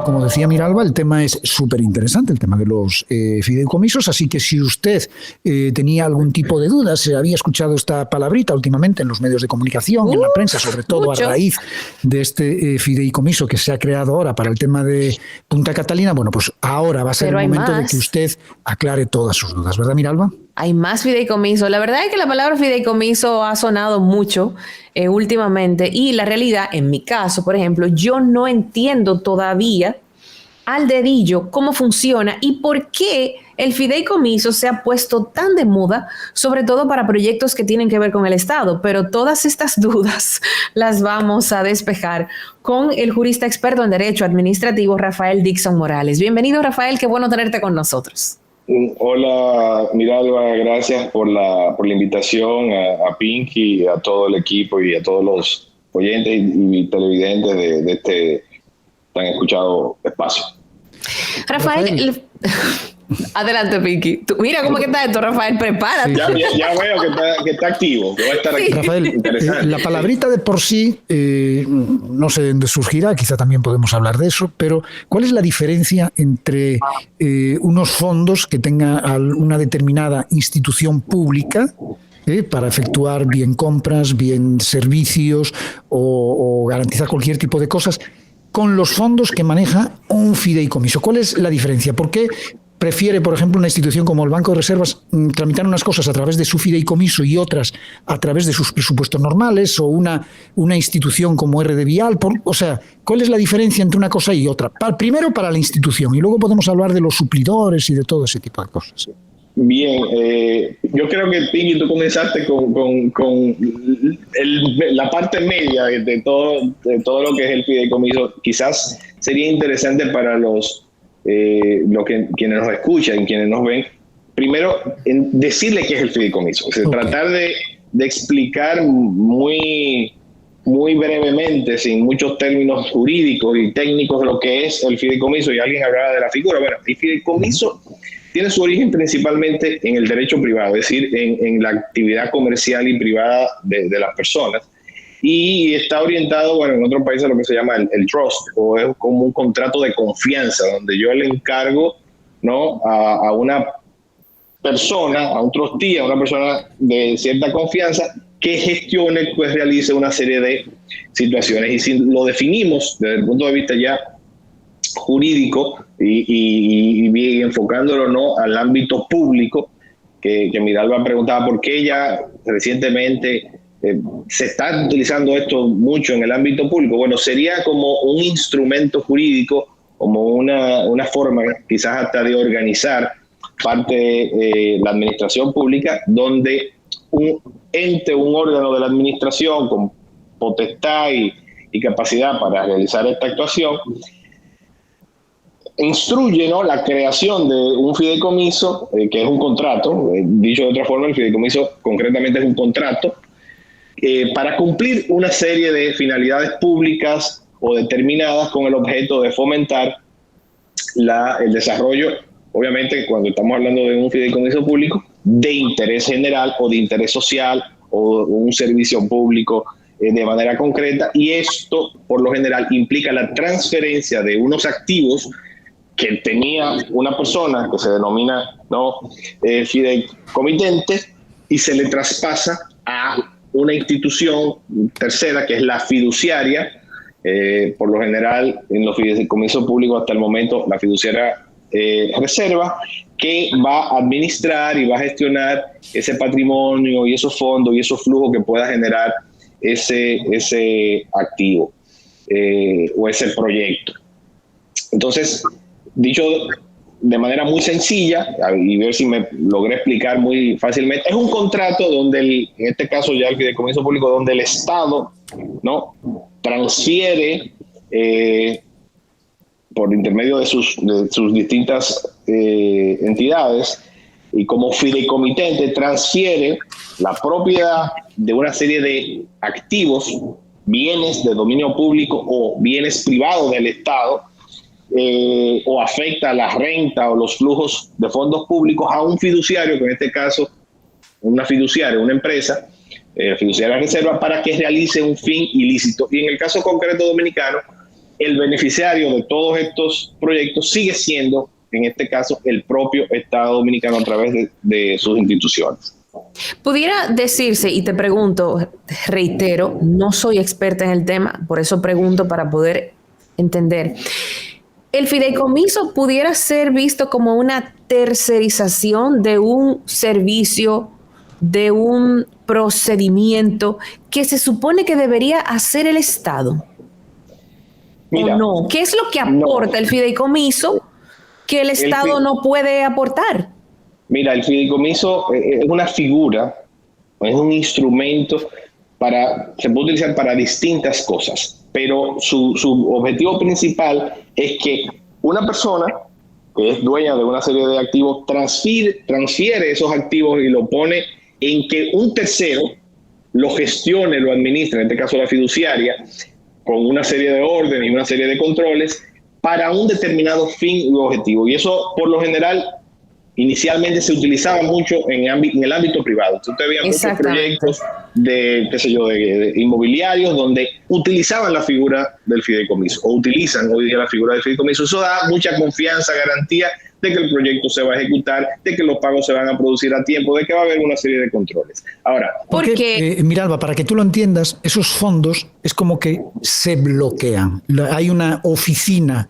Como decía Miralba, el tema es súper interesante, el tema de los fideicomisos, así que si usted tenía algún tipo de dudas, se había escuchado esta palabrita últimamente en los medios de comunicación, en la prensa, sobre todo mucho. A raíz de este fideicomiso que se ha creado ahora para el tema de Punta Catalina, bueno, pues ahora va a ser el momento de que usted aclare todas sus dudas, ¿verdad, Miralba? Hay más fideicomiso. La verdad es que la palabra fideicomiso ha sonado mucho últimamente y la realidad, en mi caso, por ejemplo, yo no entiendo todavía al dedillo cómo funciona y por qué el fideicomiso se ha puesto tan de moda, sobre todo para proyectos que tienen que ver con el Estado. Pero todas estas dudas las vamos a despejar con el jurista experto en Derecho Administrativo, Rafael Dixon Morales. Bienvenido, Rafael, qué bueno tenerte con nosotros. Hola, Miralba, gracias por la invitación a Pinky, a todo el equipo y a todos los oyentes y televidentes de este tan escuchado espacio. Rafael. Adelante, Pinky. Mira cómo que está esto, Rafael, prepárate. Ya veo que está activo, que va a estar aquí. Rafael, la palabrita de por sí, no sé de dónde surgirá, quizá también podemos hablar de eso, pero ¿cuál es la diferencia entre unos fondos que tenga una determinada institución pública para efectuar bien compras, bien servicios o garantizar cualquier tipo de cosas, con los fondos que maneja un fideicomiso? ¿Cuál es la diferencia? ¿Por qué prefiere, por ejemplo, una institución como el Banco de Reservas tramitar unas cosas a través de su fideicomiso y otras a través de sus presupuestos normales, o una institución como RD Vial? O sea, ¿cuál es la diferencia entre una cosa y otra? Primero para la institución y luego podemos hablar de los suplidores y de todo ese tipo de cosas. Bien, yo creo que, Pinky, tú comenzaste con la parte media de todo lo que es el fideicomiso. Quizás sería interesante para quienes nos escuchan, quienes nos ven, primero decirle qué es el fideicomiso. O sea, tratar de explicar muy brevemente, sin muchos términos jurídicos y técnicos, lo que es el fideicomiso. Y alguien hablaba de la figura. Bueno, el fideicomiso tiene su origen principalmente en el derecho privado, es decir, en la actividad comercial y privada de las personas. Y está orientado, bueno, en otros países a lo que se llama el trust, o es como un contrato de confianza, donde yo le encargo, ¿no?, a una persona, a un trustee, a una persona de cierta confianza, que gestione, pues realice una serie de situaciones. Y si lo definimos desde el punto de vista ya jurídico y enfocándolo, ¿no?, al ámbito público, que Miralba preguntaba por qué ya recientemente se está utilizando esto mucho en el ámbito público. Bueno, sería como un instrumento jurídico, como una forma quizás hasta de organizar parte de la administración pública, donde un ente, un órgano de la administración con potestad y capacidad para realizar esta actuación instruye, ¿no?, la creación de un fideicomiso, que es un contrato. Dicho de otra forma, el fideicomiso concretamente es un contrato para cumplir una serie de finalidades públicas o determinadas con el objeto de fomentar el desarrollo, obviamente cuando estamos hablando de un fideicomiso público, de interés general o de interés social o un servicio público de manera concreta. Y esto por lo general implica la transferencia de unos activos que tenía una persona que se denomina, ¿no?, fideicomitente, y se le traspasa a una institución tercera que es la fiduciaria. Por lo general en los fideicomisos públicos hasta el momento la fiduciaria reserva, que va a administrar y va a gestionar ese patrimonio y esos fondos y esos flujos que pueda generar ese activo o ese proyecto. Entonces, dicho de manera muy sencilla, y ver si me logré explicar muy fácilmente, es un contrato donde, en este caso ya el fideicomiso público, donde el Estado, ¿no?, transfiere por intermedio de sus distintas entidades, y como fideicomitente transfiere la propiedad de una serie de activos, bienes de dominio público o bienes privados del Estado, o afecta la renta o los flujos de fondos públicos a un fiduciario, que en este caso una fiduciaria, una empresa, fiduciaria reserva, para que realice un fin ilícito. Y en el caso concreto dominicano, el beneficiario de todos estos proyectos sigue siendo, en este caso, el propio Estado Dominicano a través de sus instituciones. Pudiera decirse, y te pregunto, reitero, no soy experta en el tema, por eso pregunto para poder entender. ¿El fideicomiso pudiera ser visto como una tercerización de un servicio, de un procedimiento que se supone que debería hacer el Estado? Mira, ¿o no? ¿Qué es lo que aporta el fideicomiso que el Estado no puede aportar? Mira, el fideicomiso es una figura, es un instrumento se puede utilizar para distintas cosas, pero su objetivo principal es que una persona que es dueña de una serie de activos transfiere esos activos y lo pone en que un tercero lo gestione, lo administre, en este caso la fiduciaria, con una serie de órdenes y una serie de controles para un determinado fin u objetivo. Y eso, por lo general, inicialmente se utilizaba mucho en el ámbito privado. Usted veía muchos proyectos de inmobiliarios donde utilizaban la figura del fideicomiso o utilizan hoy día la figura del fideicomiso. Eso da mucha confianza, garantía de que el proyecto se va a ejecutar, de que los pagos se van a producir a tiempo, de que va a haber una serie de controles. Ahora, porque mira, Alba, para que tú lo entiendas, esos fondos es como que se bloquean. Hay una oficina,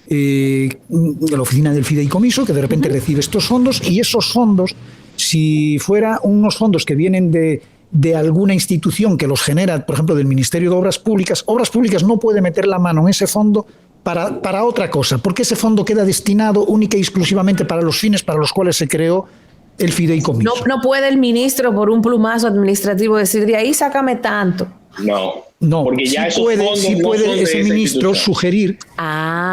la oficina del fideicomiso, que de repente recibe estos fondos, y esos fondos, si fuera unos fondos que vienen de alguna institución que los genera, por ejemplo, del Ministerio de Obras Públicas no puede meter la mano en ese fondo para otra cosa, porque ese fondo queda destinado única y exclusivamente para los fines para los cuales se creó el fideicomiso. No puede el ministro por un plumazo administrativo decir, de ahí sácame tanto. No, porque ya sí puede ese ministro sugerir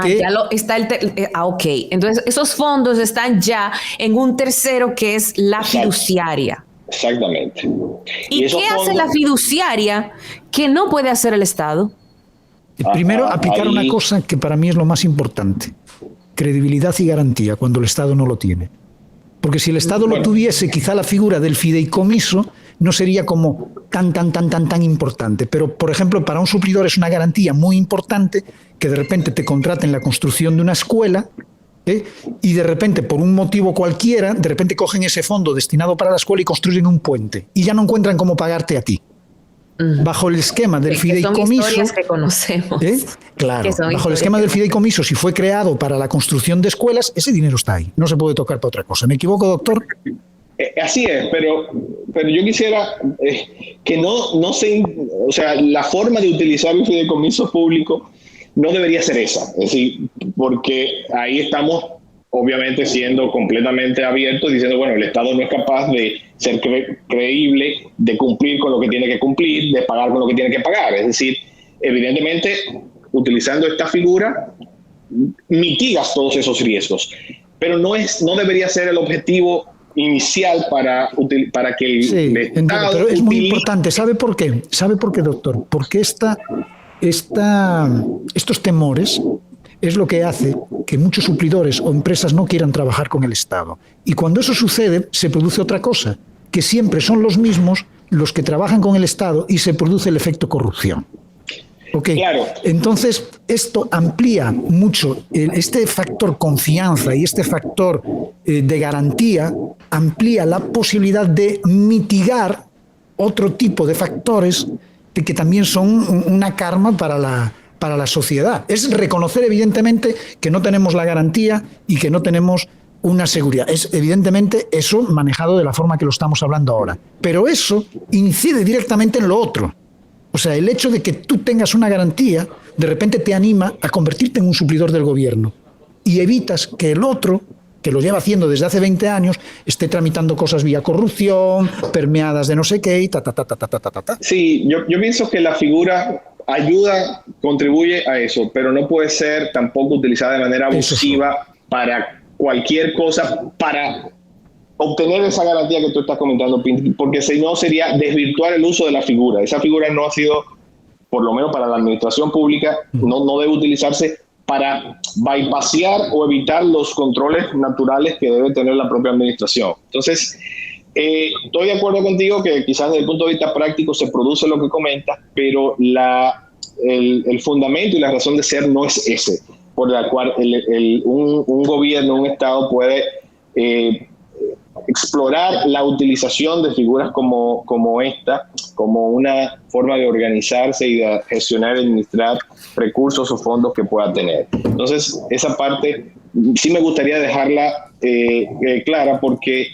que ya ok. Entonces esos fondos están ya en un tercero que es la fiduciaria. Exactamente. ¿Y qué hace la fiduciaria que no puede hacer el Estado? Primero, aplicar una cosa que para mí es lo más importante: credibilidad y garantía, cuando el Estado no lo tiene. Porque si el Estado lo tuviese, quizá la figura del fideicomiso no sería como tan importante. Pero, por ejemplo, para un suplidor es una garantía muy importante que de repente te contraten la construcción de una escuela, y de repente, por un motivo cualquiera, de repente cogen ese fondo destinado para la escuela y construyen un puente. Y ya no encuentran cómo pagarte a ti. Bajo el esquema del fideicomiso, son historias que conocemos. Claro, bajo el esquema del fideicomiso, si fue creado para la construcción de escuelas, ese dinero está ahí, no se puede tocar para otra cosa. ¿Me equivoco, doctor? Así es, pero yo quisiera que no se, o sea, la forma de utilizar el fideicomiso público no debería ser esa, es decir, porque ahí estamos obviamente siendo completamente abiertos, diciendo, bueno, el Estado no es capaz de ser creíble, de cumplir con lo que tiene que cumplir, de pagar con lo que tiene que pagar. Es decir, evidentemente, utilizando esta figura, mitigas todos esos riesgos, pero no debería ser el objetivo inicial para que el Estado... Pero es muy importante. ¿Sabe por qué? ¿Sabe por qué, doctor? Porque estos temores es lo que hace que muchos suplidores o empresas no quieran trabajar con el Estado. Y cuando eso sucede, se produce otra cosa, que siempre son los mismos los que trabajan con el Estado y se produce el efecto corrupción. Okay. Claro. Entonces, esto amplía mucho este factor confianza y este factor de garantía, amplía la posibilidad de mitigar otro tipo de factores que también son una karma para la sociedad. Es reconocer, evidentemente, que no tenemos la garantía y que no tenemos una seguridad. Es evidentemente eso manejado de la forma que lo estamos hablando ahora. Pero eso incide directamente en lo otro. O sea, el hecho de que tú tengas una garantía, de repente te anima a convertirte en un suplidor del gobierno y evitas que el otro, que lo lleva haciendo desde hace 20 años, esté tramitando cosas vía corrupción, permeadas de no sé qué, y . Sí, yo pienso que la figura ayuda, contribuye a eso, pero no puede ser tampoco utilizada de manera abusiva para cualquier cosa, para obtener esa garantía que tú estás comentando, porque si no sería desvirtuar el uso de la figura. Esa figura no ha sido, por lo menos para la administración pública, no debe utilizarse para bypassear o evitar los controles naturales que debe tener la propia administración. Entonces, estoy de acuerdo contigo que quizás desde el punto de vista práctico se produce lo que comentas, pero el fundamento y la razón de ser no es ese, por la cual un gobierno, un Estado puede explorar la utilización de figuras como esta, como una forma de organizarse y de gestionar y administrar recursos o fondos que pueda tener. Entonces, esa parte sí me gustaría dejarla clara, porque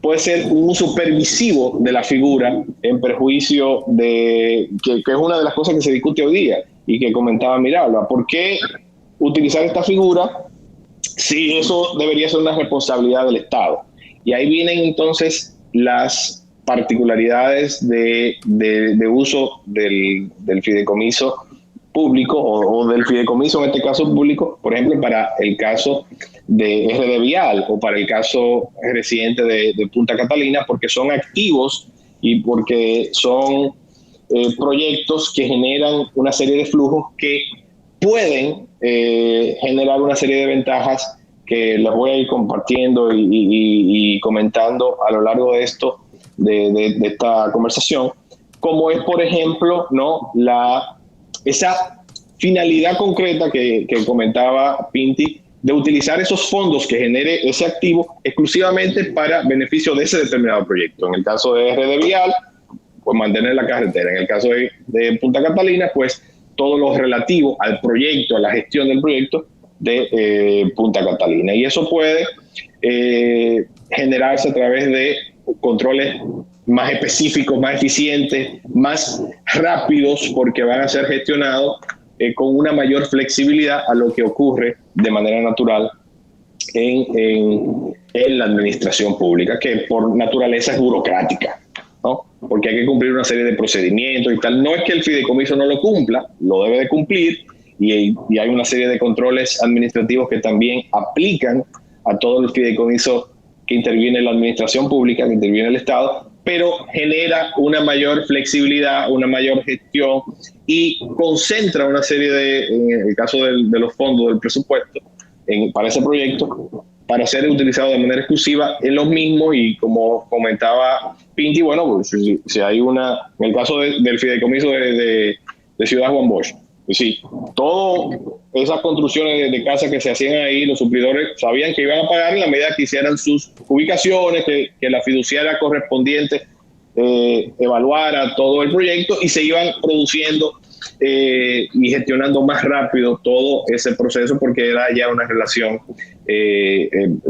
puede ser un uso permisivo de la figura en perjuicio de, que es una de las cosas que se discute hoy día y que comentaba Miralba. ¿Por qué utilizar esta figura si eso debería ser una responsabilidad del Estado? Y ahí vienen entonces las particularidades de uso del fideicomiso público o del fideicomiso, en este caso público, por ejemplo, para el caso de RD Vial o para el caso reciente de Punta Catalina, porque son activos y porque son proyectos que generan una serie de flujos que pueden generar una serie de ventajas que les voy a ir compartiendo y comentando a lo largo de esta conversación, como es, por ejemplo, ¿no?, esa finalidad concreta que comentaba Pinti, de utilizar esos fondos que genere ese activo exclusivamente para beneficio de ese determinado proyecto. En el caso de RD Vial, pues mantener la carretera. En el caso de Punta Catalina, pues todo lo relativo al proyecto, a la gestión del proyecto de Punta Catalina. Y eso puede generarse a través de controles más específicos, más eficientes, más rápidos, porque van a ser gestionados con una mayor flexibilidad a lo que ocurre de manera natural en la administración pública, que por naturaleza es burocrática, ¿no? Porque hay que cumplir una serie de procedimientos y tal. No es que el fideicomiso no lo cumpla, lo debe de cumplir, y hay una serie de controles administrativos que también aplican a todo el fideicomiso que interviene en la administración pública, que interviene el Estado, pero genera una mayor flexibilidad, una mayor gestión y concentra una serie en el caso de los fondos del presupuesto para ese proyecto, para ser utilizado de manera exclusiva en los mismos. Y como comentaba Pinti, bueno, pues, si hay en el caso del fideicomiso de Ciudad Juan Bosch, pues sí, todas esas construcciones de casas que se hacían ahí, los suplidores sabían que iban a pagar en la medida que hicieran sus ubicaciones, que la fiduciaria correspondiente evaluara todo el proyecto, y se iban produciendo y gestionando más rápido todo ese proceso, porque era ya una relación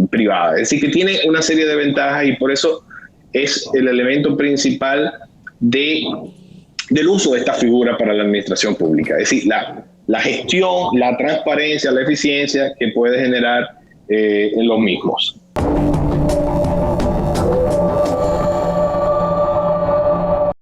privada. Es decir, que tiene una serie de ventajas, y por eso es el elemento principal del uso de esta figura para la administración pública. Es decir, la gestión, la transparencia, la eficiencia que puede generar en los mismos.